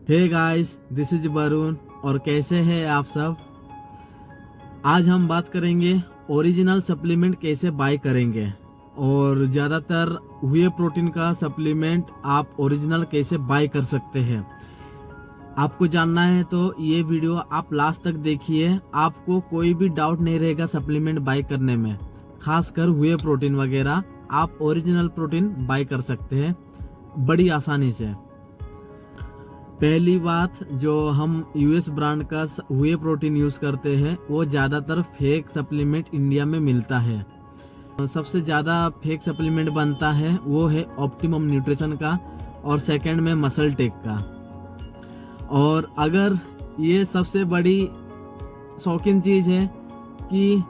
Hey guys, this is Varun और कैसे हैं आप सब। आज हम बात करेंगे ओरिजिनल सप्लीमेंट कैसे बाय करेंगे और ज़्यादातर हुए प्रोटीन का सप्लीमेंट आप ओरिजिनल कैसे बाय कर सकते हैं। आपको जानना है तो ये वीडियो आप लास्ट तक देखिए, आपको कोई भी डाउट नहीं रहेगा सप्लीमेंट बाय करने में। खासकर हुए प्रोटीन वगैरह आप ओरिजिनल प्रोटीन बाय कर सकते हैं बड़ी आसानी से। पहली बात, जो हम यूएस ब्रांड का हुए प्रोटीन यूज करते हैं वो ज्यादातर फेक सप्लीमेंट इंडिया में मिलता है। सबसे ज्यादा फेक सप्लीमेंट बनता है वो है ऑप्टिमम न्यूट्रिशन का और सेकंड में मसल टेक का। और अगर ये सबसे बड़ी शौकीन चीज है कि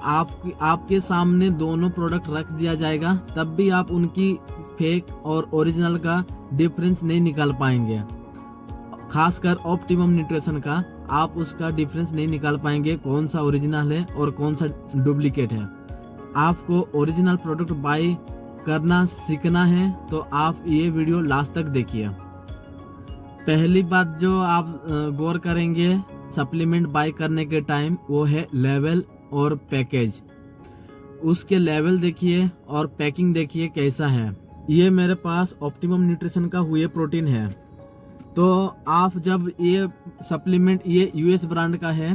आपके सामने दोनों प्रोडक्ट रख दिया जाएगा तब भी आप उनकी फेक और ओरिजिनल का डिफरेंस नहीं निकाल पाएंगे। खासकर ऑप्टिमम न्यूट्रिशन का आप उसका डिफरेंस नहीं निकाल पाएंगे कौन सा ओरिजिनल है और कौन सा डुप्लीकेट है। आपको ओरिजिनल प्रोडक्ट बाय करना सीखना है तो आप ये वीडियो लास्ट तक देखिए। पहली बात जो आप गौर करेंगे सप्लीमेंट बाय करने के टाइम वो है लेवल और पैकेज। उसके लेवल देखिए और पैकिंग देखिए कैसा है। ये मेरे पास ऑप्टिमम न्यूट्रिशन का हुए प्रोटीन है। तो आप जब ये सप्लीमेंट ये यूएस ब्रांड का है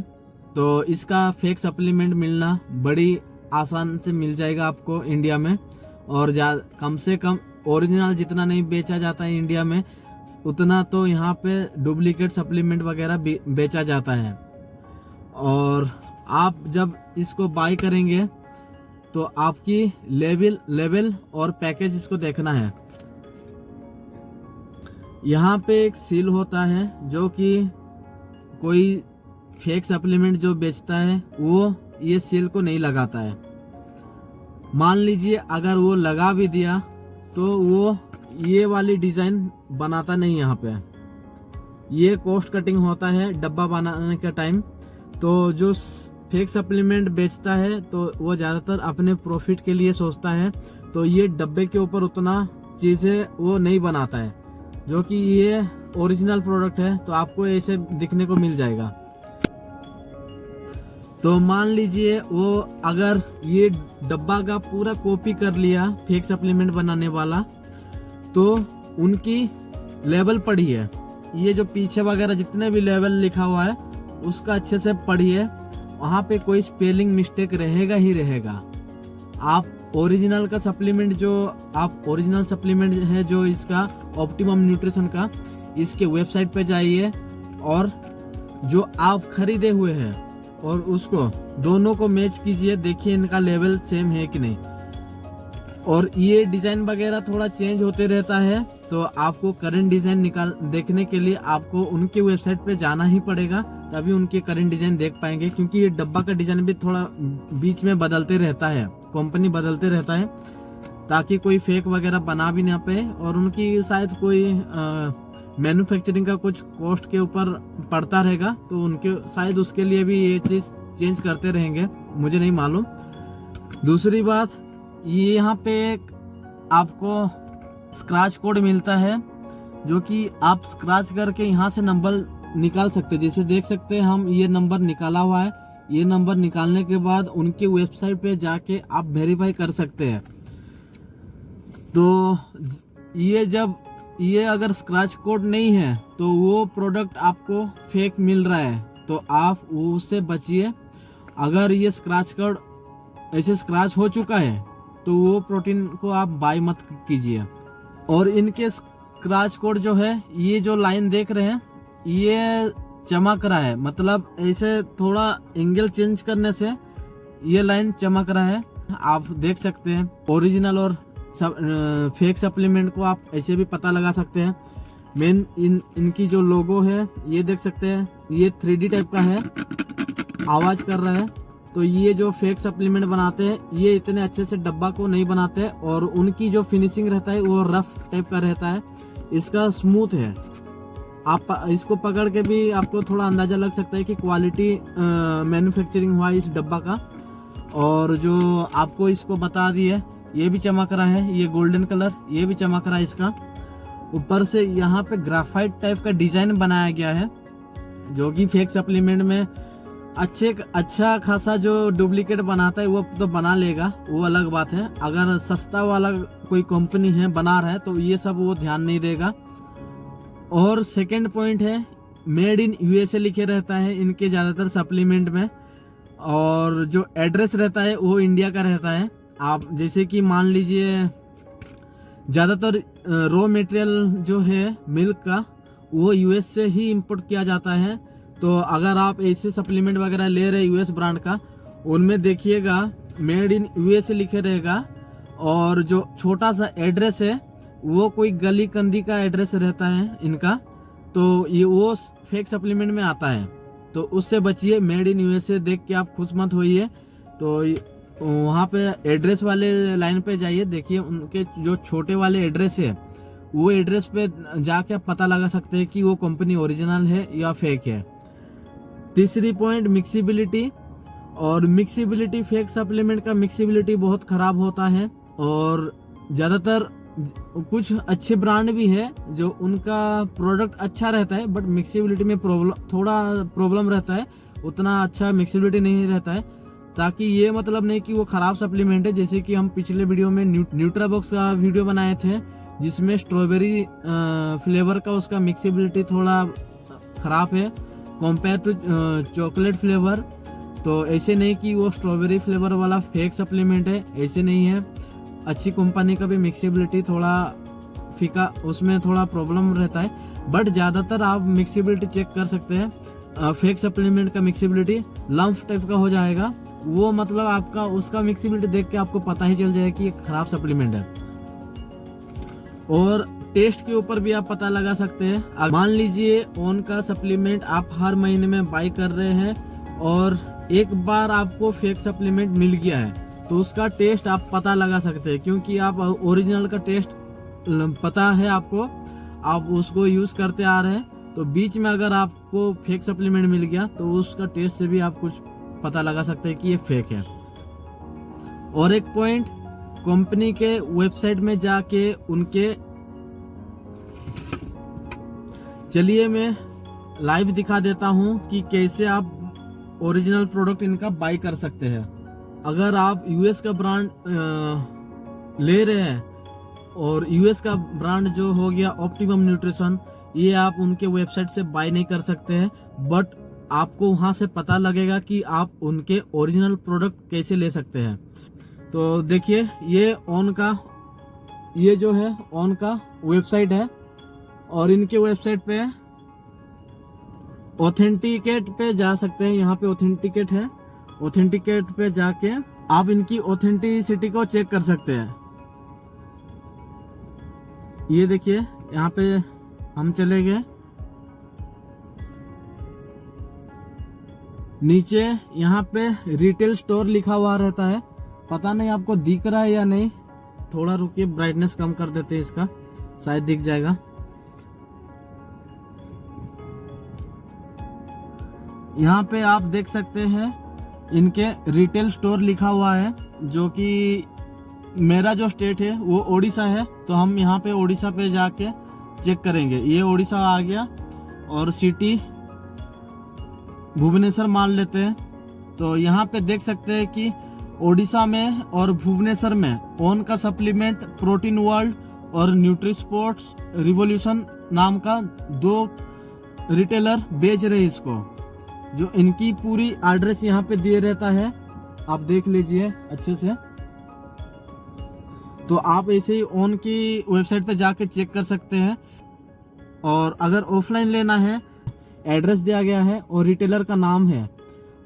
तो इसका फेक सप्लीमेंट मिलना बड़ी आसान से मिल जाएगा आपको इंडिया में। और कम से कम ओरिजिनल जितना नहीं बेचा जाता है इंडिया में उतना तो यहाँ पे डुप्लीकेट सप्लीमेंट वगैरह बेचा जाता है। और आप जब इसको बाय करेंगे तो आपकी लेवल और पैकेज इसको देखना है। यहाँ पे एक सील होता है जो कि कोई फेक सप्लीमेंट जो बेचता है वो ये सील को नहीं लगाता है। मान लीजिए अगर वो लगा भी दिया तो वो ये वाली डिजाइन बनाता नहीं। यहाँ पे ये कॉस्ट कटिंग होता है डब्बा बनाने का टाइम। तो जो फेक सप्लीमेंट बेचता है तो वो ज्यादातर अपने प्रॉफिट के लिए सोचता है, तो ये डब्बे के ऊपर उतना चीजें वो नहीं बनाता है। जो कि ये ओरिजिनल प्रोडक्ट है तो आपको ऐसे दिखने को मिल जाएगा। तो मान लीजिए वो अगर ये डब्बा का पूरा कॉपी कर लिया फेक सप्लीमेंट बनाने वाला तो उनकी लेवल पढ़िए। ये जो पीछे वगैरह जितने भी लेवल लिखा हुआ है उसका अच्छे से पढ़िए। वहां पे कोई स्पेलिंग मिस्टेक रहेगा ही रहेगा। आप ओरिजिनल का सप्लीमेंट ओरिजिनल सप्लीमेंट है जो इसका ऑप्टिमम न्यूट्रिशन का, इसके वेबसाइट पे जाइए और जो आप खरीदे हुए हैं और उसको दोनों को मैच कीजिए, देखिए इनका लेवल सेम है कि नहीं। और ये डिजाइन वगैरह थोड़ा चेंज होते रहता है तो आपको करंट डिजाइन देखने के लिए आपको उनके वेबसाइट पे जाना ही पड़ेगा, तभी उनके करंट डिजाइन देख पाएंगे। क्योंकि ये डब्बा का डिजाइन भी थोड़ा बीच में बदलते रहता है, कंपनी बदलते रहता है ताकि कोई फेक वगैरह बना भी ना पाए। और उनकी शायद कोई मैन्युफैक्चरिंग का कुछ कॉस्ट के ऊपर पड़ता रहेगा तो उनके शायद उसके लिए भी ये चीज चेंज करते रहेंगे, मुझे नहीं मालूम। दूसरी बात, ये यहाँ पे आपको स्क्रैच कोड मिलता है जो कि आप स्क्रैच करके यहाँ से नंबर निकाल सकते हैं। जैसे देख सकते हैं हम ये नंबर निकाला हुआ है। ये नंबर निकालने के बाद उनके वेबसाइट पे जाके आप वेरीफाई कर सकते हैं। तो ये अगर स्क्रैच कोड नहीं है तो वो प्रोडक्ट आपको फेक मिल रहा है तो आप उससे बचिए। अगर ये स्क्रैच कोड ऐसे स्क्रैच हो चुका है तो वो प्रोटीन को आप बाय मत कीजिए। और इनके स्क्रैच कोड जो है, ये जो लाइन देख रहे हैं ये चमक रहा है, मतलब ऐसे थोड़ा एंगल चेंज करने से ये लाइन चमक रहा है। आप देख सकते हैं ओरिजिनल और फेक सप्लीमेंट को आप ऐसे भी पता लगा सकते हैं। मेन इनकी जो लोगो है ये देख सकते हैं, ये 3D टाइप का है, आवाज कर रहा है। तो ये जो फेक सप्लीमेंट बनाते हैं ये इतने अच्छे से डब्बा को नहीं बनाते और उनकी जो फिनिशिंग रहता है वो रफ टाइप का रहता है। इसका स्मूथ है, आप इसको पकड़ के भी आपको थोड़ा अंदाजा लग सकता है कि क्वालिटी मैन्युफैक्चरिंग हुआ है इस डब्बा का। और जो आपको इसको बता दिए ये भी चमक रहा है, ये गोल्डन कलर ये भी चमक रहा है इसका। ऊपर से यहाँ पे ग्राफाइट टाइप का डिजाइन बनाया गया है, जो कि फेक सप्लीमेंट में अच्छा खासा जो डुप्लीकेट बनाता है वो तो बना लेगा, वो अलग बात है। अगर सस्ता वाला कोई कंपनी है बना रहा है तो ये सब वो ध्यान नहीं देगा। और सेकंड पॉइंट है, मेड इन यूएसए लिखे रहता है इनके ज्यादातर सप्लीमेंट में, और जो एड्रेस रहता है वो इंडिया का रहता है। आप जैसे कि मान लीजिए ज्यादातर रॉ मटेरियल जो है मिल्क का वो यूएस से ही इंपोर्ट किया जाता है। तो अगर आप ऐसे सप्लीमेंट वगैरह ले रहे यूएस ब्रांड का, उनमें देखिएगा मेड इन यूएसए लिखे रहेगा, और जो छोटा सा एड्रेस है वो कोई गली कंदी का एड्रेस रहता है इनका, तो ये वो फेक सप्लीमेंट में आता है। तो उससे बचिए, मेड इन यूएसए देख के आप खुश मत होइए। तो वहाँ पे एड्रेस वाले लाइन पे जाइए, देखिए उनके जो छोटे वाले एड्रेस है वो एड्रेस पे जाके आप पता लगा सकते हैं कि वो कंपनी ओरिजिनल है या फेक है। तीसरी पॉइंट, मिक्सिबिलिटी। और मिक्सिबिलिटी, फेक सप्लीमेंट का मिक्सिबिलिटी बहुत खराब होता है, और ज्यादातर कुछ अच्छे ब्रांड भी है जो उनका प्रोडक्ट अच्छा रहता है, बट मिक्सिबिलिटी में थोड़ा प्रॉब्लम रहता है, उतना अच्छा मिक्सिबिलिटी नहीं रहता है। ताकि ये मतलब नहीं कि वो खराब सप्लीमेंट है। जैसे कि हम पिछले वीडियो में न्यूट्राबॉक्स का वीडियो बनाए थे जिसमें स्ट्रॉबेरी फ्लेवर का उसका मिक्सिबिलिटी थोड़ा खराब है कंपेयर टू चॉकलेट फ्लेवर। तो ऐसे नहीं कि वो स्ट्रॉबेरी फ्लेवर वाला फेक सप्लीमेंट है, ऐसे नहीं है। अच्छी कंपनी का भी मिक्सिबिलिटी थोड़ा फीका, उसमें थोड़ा प्रॉब्लम रहता है, बट ज़्यादातर आप मिक्सिबिलिटी चेक कर सकते हैं। फेक सप्लीमेंट का मिक्सिबिलिटी लम्फ टाइप का हो जाएगा, वो मतलब आपका उसका मिक्सिबिलिटी देख के आपको पता ही चल जाएगा कि ये खराब सप्लीमेंट है। और टेस्ट के ऊपर भी आप पता लगा सकते हैं। मान लीजिए ओन का सप्लीमेंट आप हर महीने में बाई कर रहे हैं और एक बार आपको फेक सप्लीमेंट मिल गया है, तो उसका टेस्ट आप पता लगा सकते हैं, क्योंकि आप ओरिजिनल का टेस्ट पता है आपको, आप उसको यूज करते आ रहे हैं। तो बीच में अगर आपको फेक सप्लीमेंट मिल गया तो उसका टेस्ट से भी आप कुछ पता लगा सकते हैं कि ये फेक है। और एक पॉइंट, कंपनी के वेबसाइट में जाके उनके, चलिए मैं लाइव दिखा देता हूं कि कैसे आप ओरिजिनल प्रोडक्ट इनका बाई कर सकते हैं। अगर आप यूएस का ब्रांड ले रहे हैं, और यूएस का ब्रांड जो हो गया ऑप्टिमम न्यूट्रिशन, ये आप उनके वेबसाइट से बाय नहीं कर सकते हैं, बट आपको वहां से पता लगेगा कि आप उनके ओरिजिनल प्रोडक्ट कैसे ले सकते हैं। तो देखिए ये ऑन का, ये जो है ऑन का वेबसाइट है, और इनके वेबसाइट पे ऑथेंटिकेट पे जा सकते हैं। यहाँ पे ऑथेंटिकेट है, ऑथेंटिकेट पे जाके आप इनकी ऑथेंटिसिटी को चेक कर सकते हैं। ये देखिए यहाँ पे हम चले गए, नीचे यहाँ पे रिटेल स्टोर लिखा हुआ रहता है, पता नहीं आपको दिख रहा है या नहीं, थोड़ा रुकिए ब्राइटनेस कम कर देते हैं इसका, शायद दिख जाएगा। यहाँ पे आप देख सकते हैं इनके रिटेल स्टोर लिखा हुआ है, जो कि मेरा जो स्टेट है वो ओडिशा है, तो हम यहाँ पे ओडिशा पे जाके चेक करेंगे। ये ओडिशा आ गया, और सिटी भुवनेश्वर मान लेते हैं। तो यहाँ पे देख सकते हैं कि ओडिशा में और भुवनेश्वर में ओन का सप्लीमेंट, प्रोटीन वर्ल्ड और न्यूट्री स्पोर्ट्स रिवॉल्यूशन नाम का 2 रिटेलर बेच रहे इसको, जो इनकी पूरी एड्रेस यहाँ पे दिए रहता है, आप देख लीजिए अच्छे से। तो आप ऐसे ही ओन की वेबसाइट पे जाके चेक कर सकते हैं। और अगर ऑफलाइन लेना है, एड्रेस दिया गया है और रिटेलर का नाम है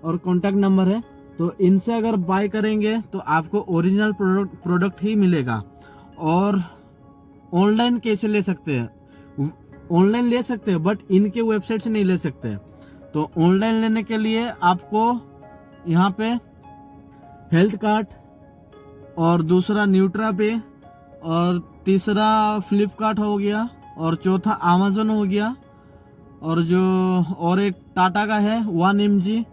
और कॉन्टैक्ट नंबर है, तो इनसे अगर बाय करेंगे तो आपको ओरिजिनल प्रोडक्ट ही मिलेगा। और ऑनलाइन कैसे ले सकते हैं? ऑनलाइन ले सकते हैं, बट इनके वेबसाइट से नहीं ले सकते। तो ऑनलाइन लेने के लिए आपको यहाँ पे हेल्थ कार्ट, और दूसरा न्यूट्रा पे, और तीसरा फ्लिपकार्ट हो गया, और चौथा अमेज़न हो गया, और जो और एक टाटा का है 1mg,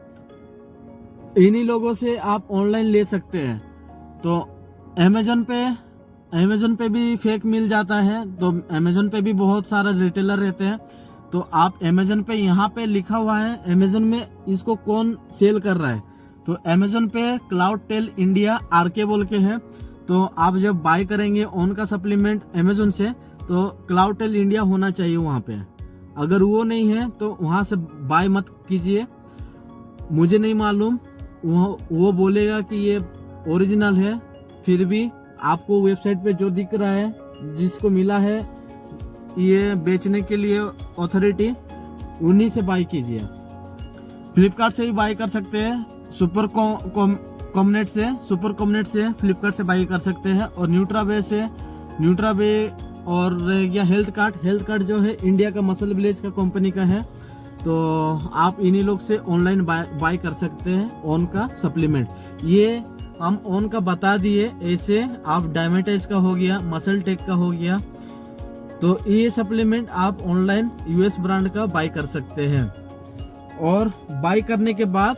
इन्हीं लोगों से आप ऑनलाइन ले सकते हैं। तो अमेज़न पे अमेजोन पे भी फेक मिल जाता है। तो अमेजोन पे भी बहुत सारा रिटेलर रहते हैं। तो आप अमेजोन पे यहाँ पे लिखा हुआ है अमेजोन में इसको कौन सेल कर रहा है, तो अमेजोन पे क्लाउड टेल इंडिया आरके बोल के है। तो आप जब बाय करेंगे ओन का सप्लीमेंट अमेजोन से, तो क्लाउड टेल इंडिया होना चाहिए वहाँ पे। अगर वो नहीं है तो वहाँ से बाय मत कीजिए। मुझे नहीं मालूम, वो बोलेगा कि ये ओरिजिनल है, फिर भी आपको वेबसाइट पे जो दिख रहा है, जिसको मिला है ये बेचने के लिए अथॉरिटी, उन्हीं से बाय कीजिए। फ्लिपकार्ट से भी बाय कर सकते हैं, सुपर कॉमनेट से फ्लिपकार्ट से बाय कर सकते हैं, और न्यूट्रावे और रह गया हेल्थ कार्ड जो है इंडिया का मसल विलेज का कंपनी का है। तो आप इन्हीं लोग से ऑनलाइन बाय कर सकते हैं ओन का सप्लीमेंट। ये हम ओन का बता दिए, ऐसे आप डायमेटाइज का हो गया, मसल टेक का हो गया, तो ये सप्लीमेंट आप ऑनलाइन यूएस ब्रांड का बाय कर सकते हैं। और बाय करने के बाद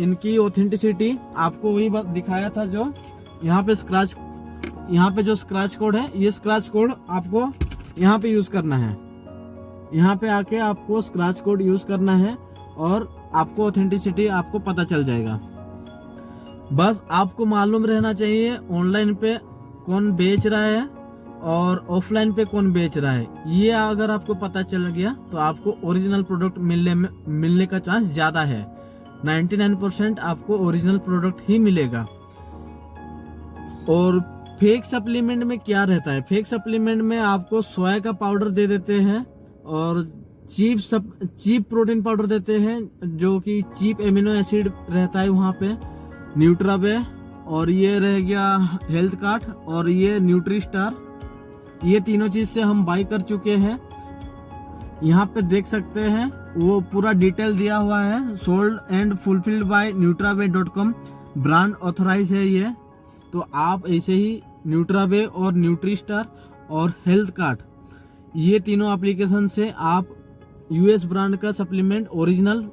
इनकी ऑथेंटिसिटी आपको वही बात दिखाया था, जो यहाँ पे जो स्क्रैच कोड है, ये स्क्रैच कोड आपको यहाँ पे यूज करना है। यहाँ पे आके आपको स्क्रैच कोड यूज करना है और आपको ऑथेंटिसिटी आपको पता चल जाएगा। बस आपको मालूम रहना चाहिए ऑनलाइन पे कौन बेच रहा है और ऑफलाइन पे कौन बेच रहा है। ये अगर आपको पता चल गया तो आपको ओरिजिनल प्रोडक्ट मिलने का चांस ज्यादा है। 99% आपको ओरिजिनल प्रोडक्ट ही मिलेगा। और फेक सप्लीमेंट में क्या रहता है, फेक सप्लीमेंट में आपको सोया का पाउडर दे देते हैं और चीप प्रोटीन पाउडर देते हैं, जो कि चीप एमिनो एसिड रहता है वहाँ पे, न्यूट्रावे, और ये रह गया हेल्थ कार्ड, और ये न्यूट्रीस्टार। ये तीनों चीज से हम बाय कर चुके हैं। यहाँ पे देख सकते हैं वो पूरा डिटेल दिया हुआ है, सोल्ड एंड फुलफिल्ड बाय nutraवे.com, ब्रांड ऑथराइज है ये। तो आप ऐसे ही न्यूट्रावे और न्यूट्रीस्टार और हेल्थ कार्ड, ये तीनों एप्लीकेशन से आप यूएस ब्रांड का सप्लीमेंट ओरिजिनल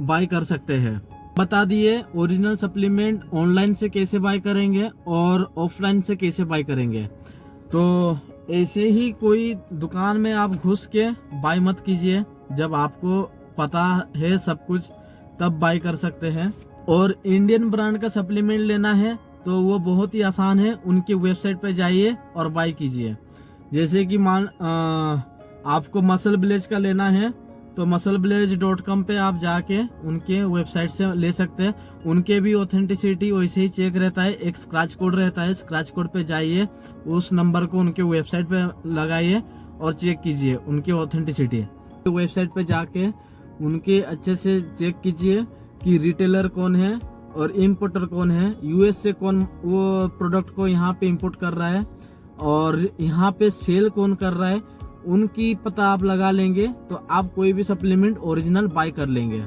बाय कर सकते हैं। बता दिए ओरिजिनल सप्लीमेंट ऑनलाइन से कैसे बाय करेंगे और ऑफलाइन से कैसे बाय करेंगे। तो ऐसे ही कोई दुकान में आप घुस के बाय मत कीजिए, जब आपको पता है सब कुछ तब बाय कर सकते हैं। और इंडियन ब्रांड का सप्लीमेंट लेना है तो वो बहुत ही आसान है, उनकी वेबसाइट पे जाइए और बाय कीजिए। जैसे कि आपको मसल विलेज का लेना है तो musclevillage.com पे आप जाके उनके वेबसाइट से ले सकते हैं। उनके भी ऑथेंटिसिटी वैसे ही चेक रहता है, एक स्क्रैच कोड रहता है, स्क्रैच कोड पे जाइए, उस नंबर को उनके वेबसाइट पे लगाइए और चेक कीजिए उनकी ऑथेंटिसिटी। वेबसाइट पे जाके उनके अच्छे से चेक कीजिए कि रिटेलर कौन है और इम्पोर्टर कौन है, यूएस से कौन वो प्रोडक्ट को यहाँ पे इम्पोर्ट कर रहा है और यहाँ पे सेल कौन कर रहा है, उनकी पता आप लगा लेंगे तो आप कोई भी सप्लीमेंट ओरिजिनल बाय कर लेंगे।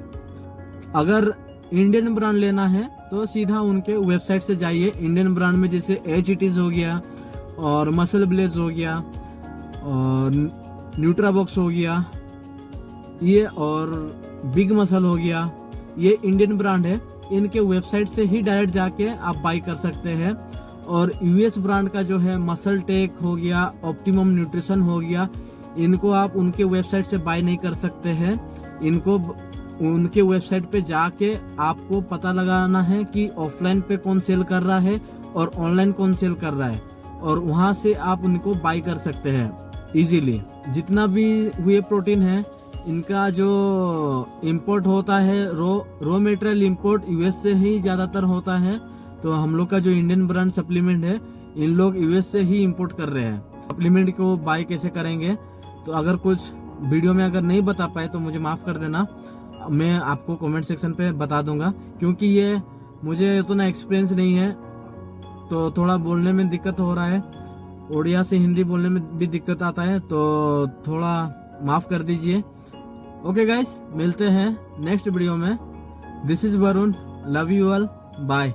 अगर इंडियन ब्रांड लेना है तो सीधा उनके वेबसाइट से जाइए। इंडियन ब्रांड में जैसे एच हो गया और मसल विलेज हो गया और न्यूट्राबॉक्स हो गया, ये और बिग मसल हो गया, ये इंडियन ब्रांड है। इनके वेबसाइट से ही डायरेक्ट जाके आप बाय कर सकते हैं। और यूएस ब्रांड का जो है मसल टेक हो गया, ऑप्टिमम न्यूट्रिशन हो गया, इनको आप उनके वेबसाइट से बाय नहीं कर सकते हैं। इनको उनके वेबसाइट पे जाके आपको पता लगाना है कि ऑफलाइन पे कौन सेल कर रहा है और ऑनलाइन कौन सेल कर रहा है, और वहां से आप उनको बाय कर सकते हैं इजीली। जितना भी हुए प्रोटीन है इनका जो इंपोर्ट होता है, रॉ मटेरियल इंपोर्ट यूएस से ही ज्यादातर होता है। तो हम लोग का जो इंडियन ब्रांड सप्लीमेंट है इन लोग यूएस से ही इंपोर्ट कर रहे हैं। सप्लीमेंट को बाय कैसे करेंगे, तो अगर कुछ वीडियो में अगर नहीं बता पाए तो मुझे माफ कर देना, मैं आपको कमेंट सेक्शन पे बता दूंगा, क्योंकि ये मुझे उतना एक्सपीरियंस नहीं है तो थोड़ा बोलने में दिक्कत हो रहा है, उड़िया से हिंदी बोलने में भी दिक्कत आता है, तो थोड़ा माफ कर दीजिए। ओके गाइस, मिलते हैं नेक्स्ट वीडियो में। This is Varun, love you all, bye.